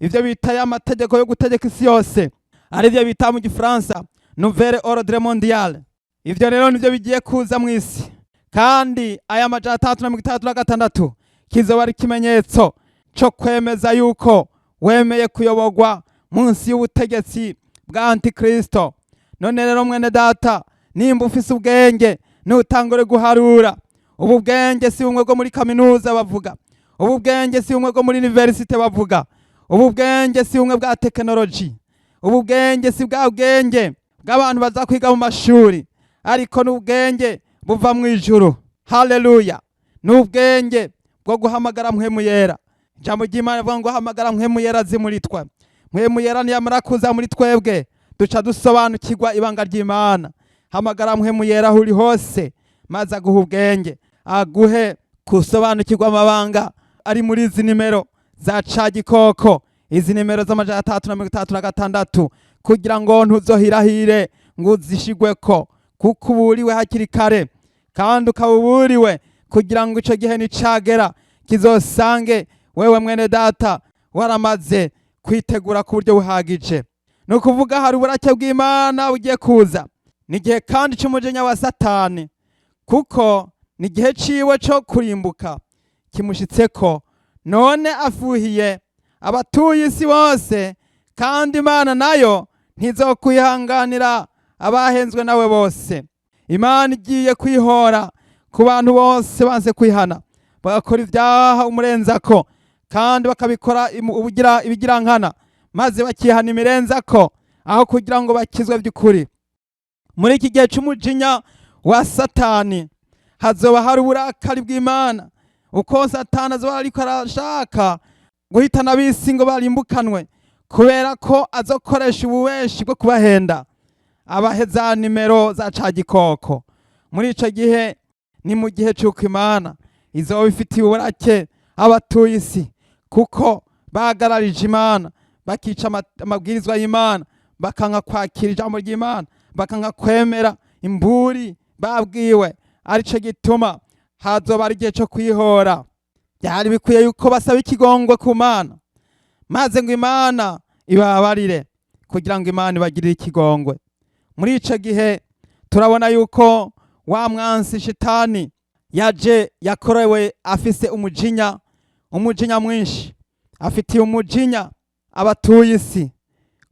Speaker 1: Ivyo bita y'amategeko yo gutegeka isi yose, arivyo bita mu Gifaransa Nouvelle Ordre Mondial. Ivyo rero nivyo bigiye kuza mu isi, kandi aya majana 336 kizoba ari ikimenyetso co kwemeza yuko wemeye kuyoborwa munsi y'ubutegetsi bwa antikristo. None rero mwene data, nimba ufise ubwenge nutangure guharura. Ubu bwenge si bumwe bwo muri kaminuza bavuga, ubu bwenge si bumwe bwo muri universite bavuga, ubu bwenge si bumwe bwa tekinoloji, ubu bwenge si bwa bwenge bw'abantu baza kwiga mu mashuri, ariko n'ubwenge buva mu ijuru. Haleluya! N'ubwenge bwo guhamagara mpwemu yera. Ijambo ry'Imana rivuga ngo hamagara mpwemu yera aze muri twe. Mpwemu yera niyamara kuza muri twebwe, duca dusobanukirwa ibanga ry'Imana. Hamagara mpwemu yera aho uri hose, maze aguha ubwenge, aguhe kusobanukirwa amabanga ari muri izi nimero za ca gikoko, izi nimero z'amajana 336, kugira ngo ntuzohirahire ngo uzishigweko, kuko uburiwe hakiri kare, kandi ukaba uburiwe kugira ngo ico gihe nicagera kizosange wewe mwene data waramaze kwitegura ku buryo buhagije. Ni ukuvuga hari uburake bw'Imana bugiye kuza. Ni igihe kandi c'umujinya wa Satani, kuko ni igihe ciwe co kurimbuka kimushitseko. None afuhiye abatuye isi bose, kandi Imana nayo ntizokwihanganira abahenzwe nawe bose. Imana igiye kwihora ku bantu bose banse kwihana, bagakora ibyaha umurenzako, kandi bakabikora ibigirankana, maze bakihana imirenzako, aho kugira ngo bakizwe by'ukuri. Muri iki gihe c'umujinya wa Satani hazoba hari uburakari bw'Imana, uko Satani azoba ariko arashaka guhitana ab'isi ngo barimbukanwe, kubera ko azokoresha ububeshi bwo kubahenda, abaheza nimero za ca gikoko. Muri ico gihe ni mu gihe c'uko Imana izoba ifitiye uburake abatuye isi, kuko bahagararije Imana, bakica amabwirizwa y'Imana, bakanka kwakira ijambo ry'Imana, bakanka kwemera imburi babwiwe. Arico gituma hazoba ari igihe co kwihora. Byari bikwiye yuko basaba ikigongwe ku Mana, maze ngo Imana ibabarire, kugira ngo Imana ibagirire ikigongwe. Muri ico gihe turabona yuko wa mwansi Shitani yaje yakorewe afise umujinya mwinshi, afitiye umujinya abatuye isi,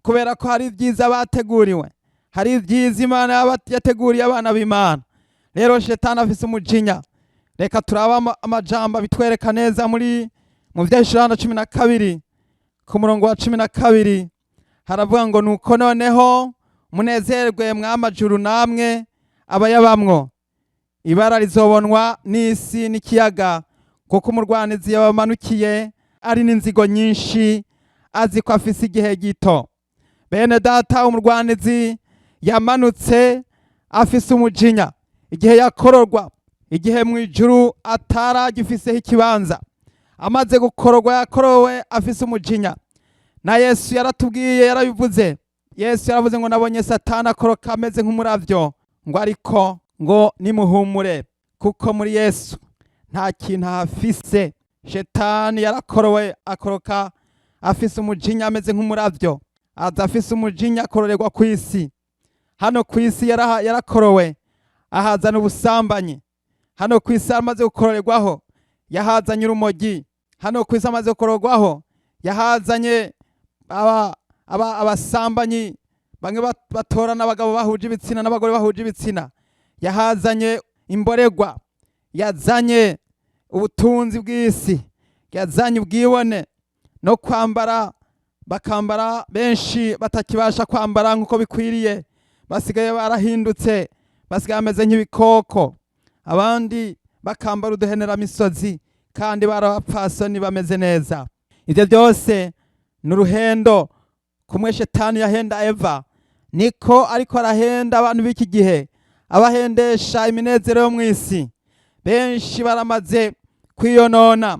Speaker 1: kubera ko hari ibyiza bateguriwe, hari ibyiza Imana yateguriye abana b'Imana. Rero Shitani afise umujinya. Reka turaba amajambo bitwereka neza muri mu Vyahishurana 12 ku murongo wa 12, haravuga ngo nuko noneho munezerwe mw'amajuru namwe abayabamwo, ibara rizobonwa n'isi n'ikiyaga, kuko umurwanizi yabamanukiye ari n'inzigo nyinshi, azi ko afise igihe gito. Bene data, umurwanizi yamanutse afise umujinya, igihe yakororwa, igihe mu ijuru ataragifiseho ikibanza, amaze gukororwa yakorowe afise umujinya. Na Yesu yaratubwiye, yarabivuze. Yesu yaravuze ngo nabonye Satani akoroka ameze nk'umuravyo, ngo ariko ngo nimuhumure kuko muri Yesu nta kintu hafise. Shetani yarakorowe akoroka afise umujinya ameze nk'umuravyo, aza afise umujinya akororerwa kw'isi. Hano kw'isi yarakorowe ahazana ubusambanyi. Hano kw'isi amaze gukororerwaho yahazanye urumogi. Hano kw'isi amaze gukororerwaho yahazanye abasambanyi bamwe batorana abagabo bahuje ibitsina n'abagore bahuje ibitsina. Yahazanye imborerwa, yazanye ubutunzi bw'isi, yazanye ubwibone no kwambara, bakambara benshi batakibasha kwambara nk'uko bikwiriye, basigaye barahindutse, basigaye bameze nk'ibikoko. Abandi bakambara uduheneramisozi kandi barabapfasoni bameze neza. Ivyo byose n'uruhendo kumwe Shetani yahenda Eva, niko ariko arahenda abantu b'iki gihe, abahendesha iminezero yo mw'isi. Benshi baramaze kwiyonona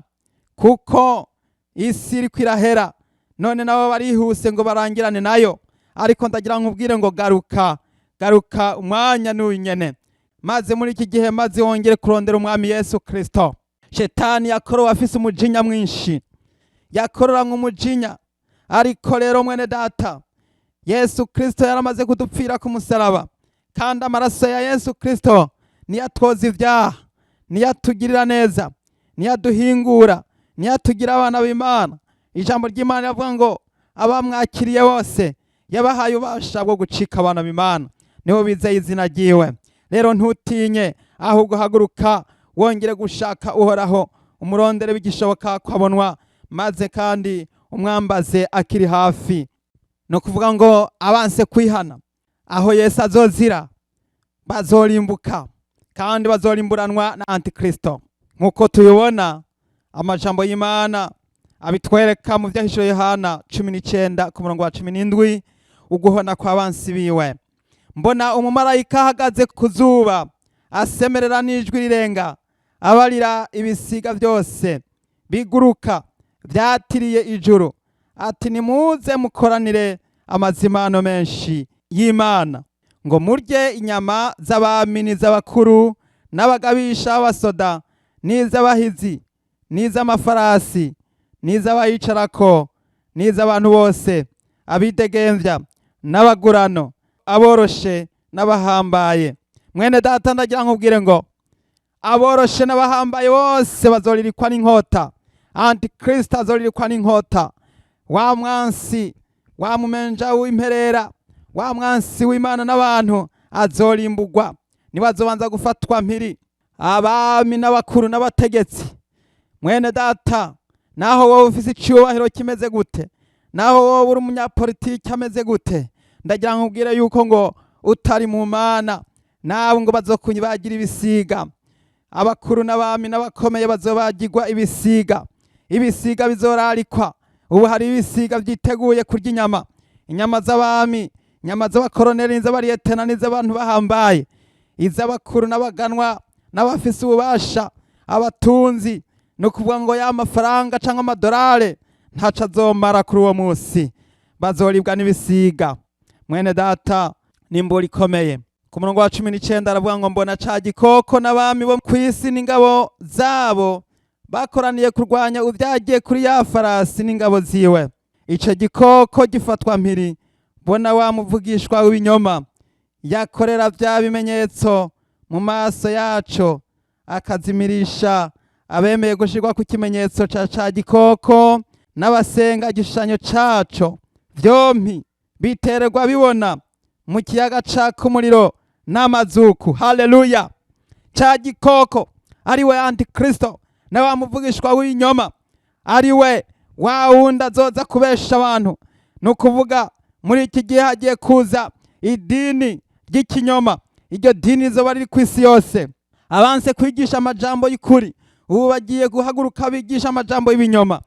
Speaker 1: kuko isi iriko irahera, none nabo barihuse ngo barangirane nayo. Ariko ndagira nkubwire ngo garuka, umwanya n'uyu nyene, maze muri iki gihe maze wongere kurondera Umwami Yesu Kristo. Shetani yakorowe afise umujinya mwinshi, yakorora nk'umujinya. Ariko rero mwene data, Yesu Kristo yaramaze kudupfira ku musaraba, kandi amaraso ya Yesu Kristo niyo atwoza ivyaha, niyo atugirira neza, niyo aduhingura, niyo atugira abana b'Imana. Ijambo ry'Imana riravuga ngo abamwakiriye bose yabahaye ububasha bwo gucika abana b'Imana, nibo bizeye izina ryiwe. Rero ntutinye, ahubwo haguruka wongere gushaka Uhoraho, umurondere bigishoboka kwabonwa, maze kandi umwambaze akiri hafi. No kuvuga ngo abanse kwihana, aho Yesu azozira bazorimbuka kandi bazorimburanwa na Antikristo. Nkuko tuyibona amajambo y'Imana abitwereka mu vyahishuye Yohana 19 ku murongo wa 17, uguhona kw'abansi biwe. Mbona umumarayika ahagaze ku zuba, asemerera n'ijwi rirenga, abarira ibisiga byose biguruka vyatiriye ijuru, ati nimuze mukoranire amazimano menshi y'Imana, ngo murye inyama z'abami n'iz'abakuru n'abagabisha b'abasoda n'iz'abahizi n'iz'amafarasi n'iz'abayicarako n'iz'abantu bose, abidegemvya n'abagurano, aboroshe n'abahambaye. Mwene data ndagira nkubwire ngo aboroshe n'abahambaye bose bazoririkwa n'inkota. Antikristo azoririkwa n'inkota. Wa mwansi, wa mumenja w'imperera, wa mwansi w'Imana n'abantu azorimbugwa. Nibazobanza gufatwa mpiri abami n'abakuru n'abategetsi. Mwene data, naho wowe ufise icyubahiro kimeze gute, naho wowe uri umunyapolitiki ameze gute, ndagira nkubwire yuko ngo utari mu Mana nawe ngo bazokunyibagira ibisiga. Abakuru n'abami n'abakomeye bazobagirwa ibisiga. Ibisiga bizorarikwa. Ubu hari ibisiga vyiteguye kurya inyama, inyama z'abami, inyama z'abakoroneli, iz'abariyetena n'iz'abantu bahambaye, iz'abakuru n'abaganwa n'abafise ububasha, abatunzi. No kuvuga ngo ya mafaranga canke amadolari ntaco azomara kuri uwo musi, bazoribwa n'ibisiga. Mwene data, n'imbura ikomeye. Ku murongo wa 19 aravuga ngo mbona ca gikoko n'abami bo kw'isi n'ingabo zabo bakoraniye kurwanya uvyagiye kuri ya farasi n'ingabo ziwe. Ico gikoko gifatwa mpiri, mbona wa muvugishwa w'ibinyoma yakorera vya bimenyetso mu maso yaco, akazimirisha abemeye gushirwa ku kimenyetso ca gikoko n'abasenga igishushanyo caco. Vyompi bitererwa bibona mu kiyaga caka umuriro n'amazuku. Haleluya! Ca gikoko ariwe Antikristo na wa muvugishwa w'inyoma, ariwe wa wundi azoza kubesha abantu. No kuvuga muri iki gihe hagiye kuza idini ry'ikinyoma. Iryo dini rizoba riri kw'isi yose. Abanse kwigisha amajambo y'ukuri, ubu bagiye guhaguruka bigisha amajambo y'ibinyoma.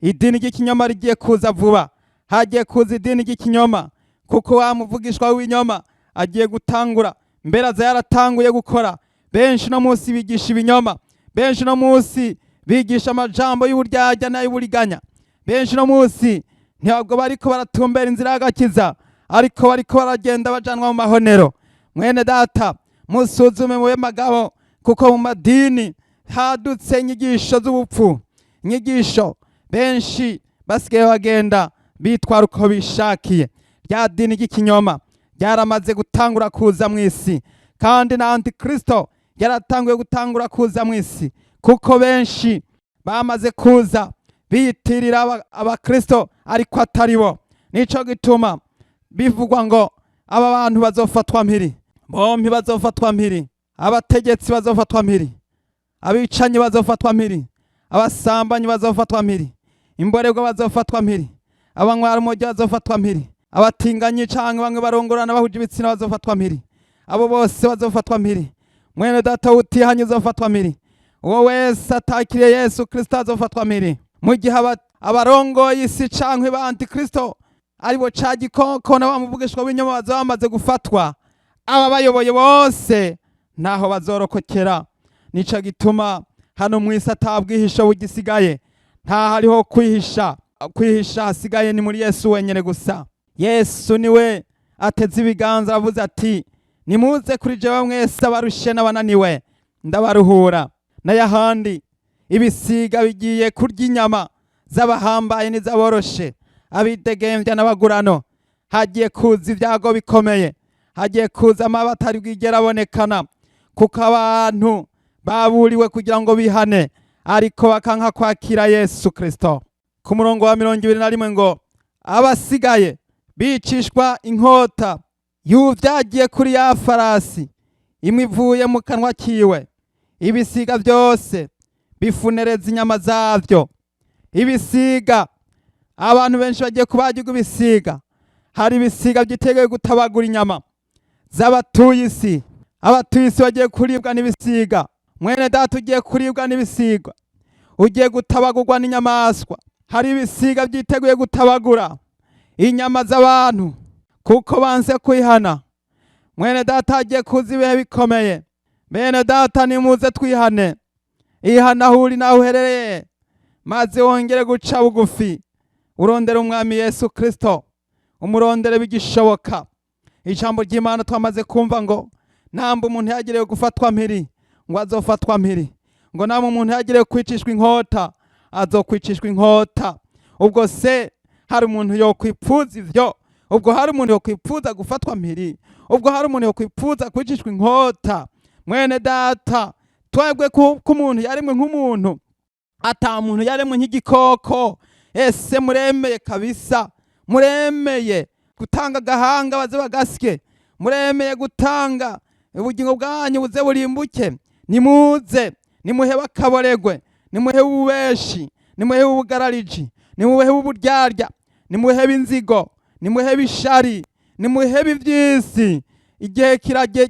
Speaker 1: Idini ry'ikinyoma rigiye kuza vuba. Hagiye kuza idini ry'ikinyoma, kuko wa muvugishwa w'inyoma agiye gutangura, mbere aza yaratanguye gukora. Benshi no munsi bigisha ibinyoma, benshi no munsi bigisha amajambo y'uburyarya n'ay'uburiganya, benshi no munsi ntabwo bariko baratumbera inzira y'agakiza, ariko bariko baragenda bajanwa mu mahonero. Mwene data, musuzume mube magabo, kuko mu madini hadutse inyigisho z'ubupfu, inyigisho benshi basigaye bagenda bitwara uko bishakiye. Rya dini ry'ikinyoma ryaramaze gutangura kuza mu isi, kandi na antikristo yaratanguye gutangura kuza mu isi, kuko benshi bamaze kuza biyitirira abakristo ariko atari bo. Nico gituma bivugwa ngo aba bantu bazofatwa mpiri, bompi bazofatwa mpiri, abategetsi bazofatwa mpiri, abicanyi bazofatwa mpiri, abasambanyi bazofatwa mpiri, imborerwa bazofatwa mpiri, abanywara umogi bazofatwa mpiri, abatinganyi canke bamwe barongorana bahuje ibitsina bazofatwa mpiri, abo bose bazofatwa mpiri. Mwene data utihanye uzofatwa mpiri, uwo wese atakiriye Yesu Kristo azofatwa mpiri. Mu gihe abarongoye isi canke ba antikristo aribo ca gikoko na bamuvugishwa b'inyoma bazoba bamaze gufatwa, aba bayoboye bose naho bazorokokera. Nico gituma hano mw'isi atabwihisho bugisigaye, nta hariho kwihisha hasigaye ni muri Yesu wenyene gusa. Yesu niwe ateze ibiganza avuze ati, nimuze kuri jewe mwese abarushe n'abananiwe ndabaruhura. N'ayahandi ibisiga bigiye kurya inyama z'abahambaye n'iz'aboroshe, abidegemvya n'abagurano. Hagiye kuza ibyago bikomeye, hagiye kuza amabi atari bwigera abonekana, kuko abantu baburiwe kugira ngo bihane, ariko bakanka kwakira Yesu Kristo. Ku murongo wa 21 ngo abasigaye bicishwa inkota y'uvyagiye kuri ya farasi, imwe ivuye mu kanwa kiwe. Ibisiga byose bifunereza inyama zavyo. Ibisiga, abantu benshi bagiye kubagirwa ibisiga. Hari ibisiga byiteguye gutabagura inyama z'abatuye isi. Abatuye isi bagiye kuribwa n'ibisiga. Mwene data ugiye kuribwa n'ibisiga, ugiye gutabagurwa n'inyamaswa. Hari ibisiga byiteguye gutabagura inyama z'abantu kuko banse kwihana. Mwene data agiye kuza ibihe bikomeye. Bene data nimuze twihane, ihana huri naho uherereye, maze wongere guca bugufi, urondere Umwami Yesu Kristo, umurondere bigishoboka. Ijambo ry'Imana twamaze kumva ngo namba umuntu yagiriye gufatwa mpiri ngo azofatwa mpiri, ngo namba umuntu yagiriye kwicishwa inkota azokwicishwa inkota. Ubwo se hari umuntu yokwipfuza ivyo? Ubwo hari umuntu yokwipfuza gufatwa mpiri? Ubwo hari umuntu yokwipfuza kwicishwa inkota? Mwene data, twebwe ko umuntu yaremwe nk'umuntu, ata muntu yaremwe nk'igikoko. Ese muremeye kabisa? Muremeye gutanga agahanga baze bagasye? Muremeye gutanga ubugingo bwanyu buze burimbuke? Nimuze, nimuhebe akaboregwe, nimuhebe ububeshi, nimuhebe ubugarariji, nimuhebe uburyarya, nimuhebe inzigo, nimuhebe ishari, nimuhebe ivy'isi. Igihe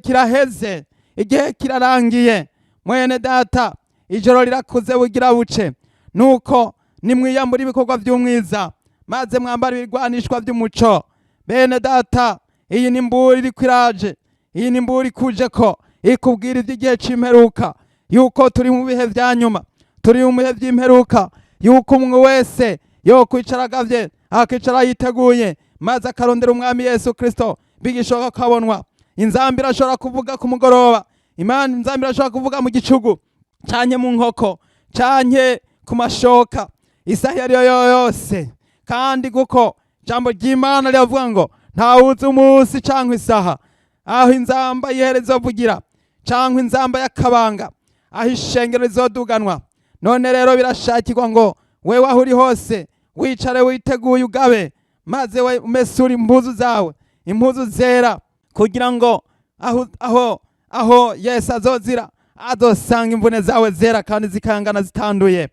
Speaker 1: kiraheze, igihe kirarangiye. Mwene data, ijoro rirakuze bugira buce, nuko nimwiyambura ibikorwa by'umwiza, maze mwambara ibigwanishwa by'umuco. Bene data, iyi ni mburi iri kwiraje, iyi ni mburi kuje ko ikubwira iby'igihe c'imperuka, yuko turi mu bihe vya nyuma, turi mu bihe vy'imperuka, yuko umwe wese yokwicara agavye, akicara yiteguye, maze akarondera Umwami Yesu Kristo bigishoboka kabonwa. Inzambi irashobora kuvuga ku mugoroba, Imana inzambi irashobora kuvuga mu gicugu, canke mu nkoko, canke ku mashoka, isaha iyo ariyo yose. Kandi kuko ijambo ry'Imana riravuga ngo ntawuzi umusi canke isaha aho inzamba yihereza vugira, canke inzamba y'akabanga aho ishengero rizoduganwa. None rero birashakirwa ngo wewe aho uri hose wicare witeguye ugabe, maze we umesura impuzu zawe, impuzu zera, kugira ngo aho Yesu azozira azosanga imvune zawe zera kandi zikangana zitanduye.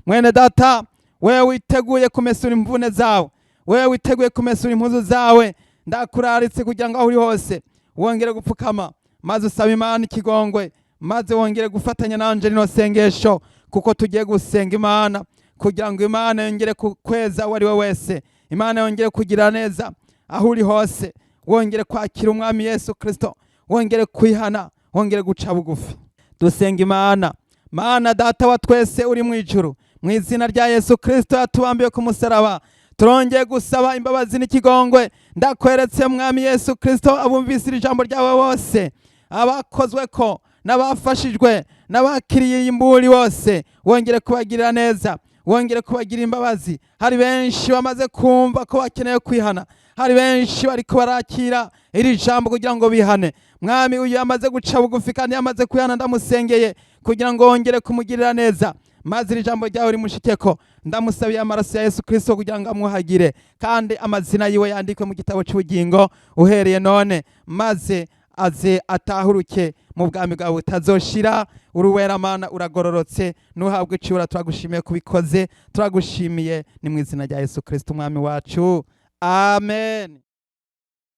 Speaker 1: Mwene data, wewe witeguye kumesura imvune zawe, wewe witeguye kumesura impuzu zawe, ndakuraritse kugira ngo aho uri hose wongere gupfukama, maze usaba Imana ikigongwe, maze wongere gufatanya nanje rino sengesho, kuko tugiye gusenga Imana kugira ngo Imana yongere kweza uwo ari we wese, Imana yongere kugira neza aho uri hose. wongere kwakira umwami Yesu Kristo, wongere kwihana, wongere guca bugufi. Dusenga Imana. Mana data wa twese uri mu ijuru, mu izina rya Yesu Kristo yatubambiye ku musaraba, turongeye gusaba imbabazi n'ikigongwe. Ndakweretse mwami Yesu Kristo abumvise ijambo ryawe bose, abakozwe ko n'abafashijwe n'abakiriye imburi bose, wongere kubagirira neza, wongere kubagira imbabazi. Hari benshi bamaze kumva ko bakeneye kwihana, hari benshi bariko barakira iri jambo kugira ngo bihane. Mwami uyu yamaze guca bugufi kandi yamaze kwihana, ndamusengeye kugira ngo wongere kumugirira neza, maze iri jambo ryawe rimushikeko. Ndamusabiye amaraso ya Yesu Kristo kugira ngo amwuhagire, kandi amazina yiwe yandikwe mu gitabo cy'ubugingo uhereye none, maze aze atahuruke mu bwami bwawe butazoshira. Uruwera Mana, uragororotse, nuhabwe icubahiro. Turagushimiye kubikoze, turagushimiye, ni mu izina rya Yesu Kristo umwami wacu, amen.